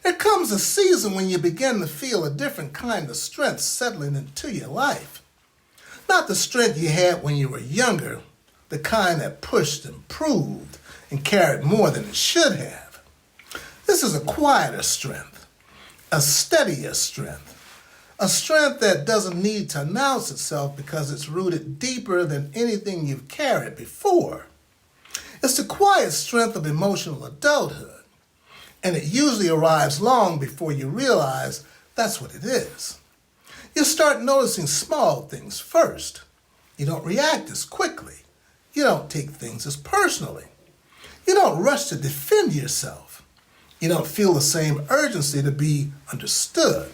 There comes a season when you begin to feel a different kind of strength settling into your life. Not the strength you had when you were younger, the kind that pushed and proved and carried more than it should have. This is a quieter strength, a steadier strength, a strength that doesn't need to announce itself because it's rooted deeper than anything you've carried before. It's the quiet strength of emotional adulthood, and it usually arrives long before you realize that's what it is. You start noticing small things first. You don't react as quickly. You don't take things as personally. You don't rush to defend yourself. You don't feel the same urgency to be understood.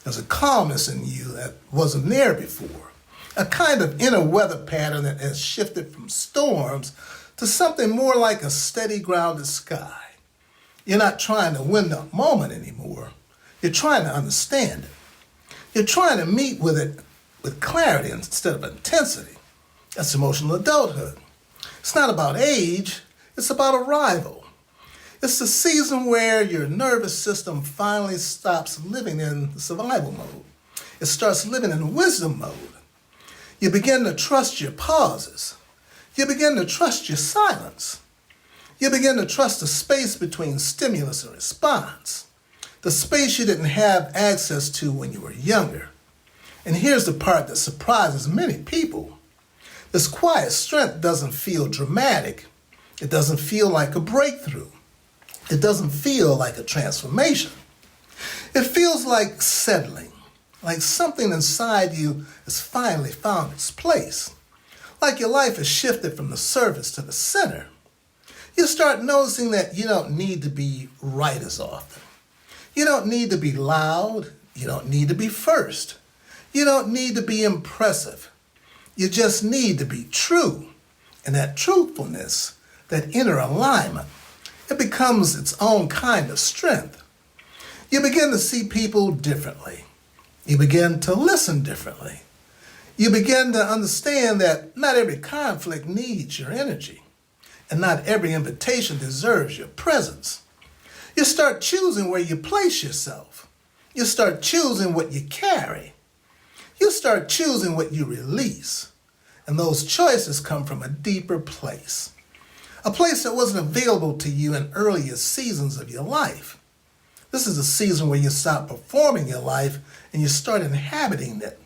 There's a calmness in you that wasn't there before, a kind of inner weather pattern that has shifted from storms to something more like a steady, grounded sky. You're not trying to win the moment anymore. You're trying to understand it. You're trying to meet with it with clarity instead of intensity. That's emotional adulthood. It's not about age, it's about arrival. It's the season where your nervous system finally stops living in survival mode. It starts living in wisdom mode. You begin to trust your pauses. You begin to trust your silence. You begin to trust the space between stimulus and response, the space you didn't have access to when you were younger. And here's the part that surprises many people. This quiet strength doesn't feel dramatic. It doesn't feel like a breakthrough. It doesn't feel like a transformation. It feels like settling, like something inside you has finally found its place, like your life has shifted from the surface to the center. You start noticing that you don't need to be right as often. You don't need to be loud. You don't need to be first. You don't need to be impressive. You just need to be true. And that truthfulness, that inner alignment, it becomes its own kind of strength. You begin to see people differently. You begin to listen differently. You begin to understand that not every conflict needs your energy, and not every invitation deserves your presence. You start choosing where you place yourself. You start choosing what you carry. You start choosing what you release. And those choices come from a deeper place. A place that wasn't available to you in earlier seasons of your life. This is a season where you stop performing your life and you start inhabiting it.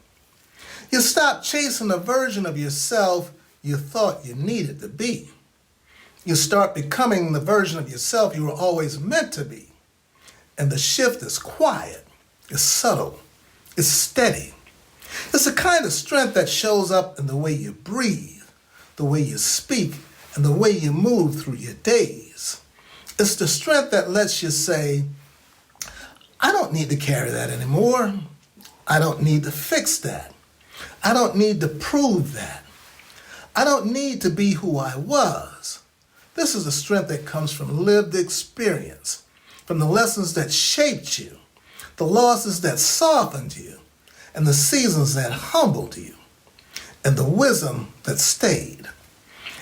You stop chasing a version of yourself you thought you needed to be. You start becoming the version of yourself you were always meant to be. And the shift is quiet, it's subtle, it's steady. It's a kind of strength that shows up in the way you breathe, the way you speak, and the way you move through your days. It's the strength that lets you say, I don't need to carry that anymore. I don't need to fix that. I don't need to prove that. I don't need to be who I was. This is the strength that comes from lived experience, from the lessons that shaped you, the losses that softened you, and the seasons that humbled you, and the wisdom that stayed.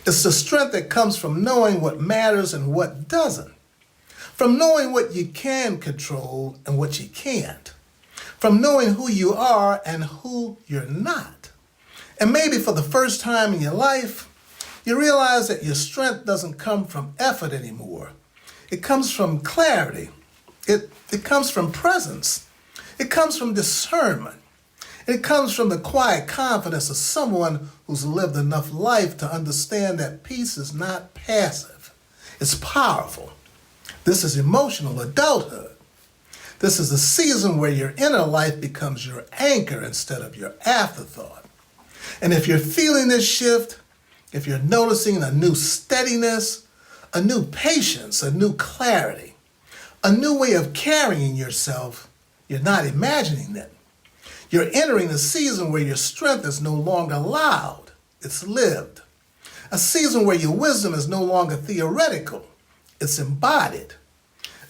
It's the strength that comes from knowing what matters and what doesn't, from knowing what you can control and what you can't, from knowing who you are and who you're not. And maybe for the first time in your life, you realize that your strength doesn't come from effort anymore. It comes from clarity. It comes from presence. It comes from discernment. It comes from the quiet confidence of someone who's lived enough life to understand that peace is not passive. It's powerful. This is emotional adulthood. This is a season where your inner life becomes your anchor instead of your afterthought. And if you're feeling this shift, if you're noticing a new steadiness, a new patience, a new clarity, a new way of carrying yourself, you're not imagining it. You're entering a season where your strength is no longer loud, it's lived. A season where your wisdom is no longer theoretical, it's embodied.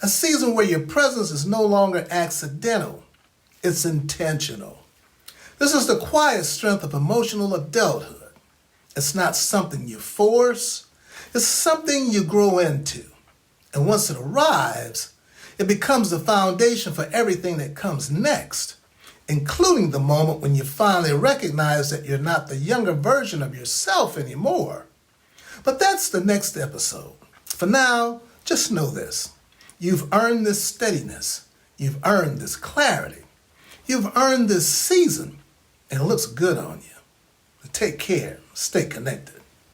A season where your presence is no longer accidental, it's intentional. This is the quiet strength of emotional adulthood. It's not something you force, it's something you grow into. And once it arrives, It becomes the foundation for everything that comes next, including the moment when you finally recognize that you're not the younger version of yourself anymore. But that's the next episode. For now, just know this. You've earned this steadiness. You've earned this clarity. You've earned this season, and it looks good on you. Take care. Stay connected.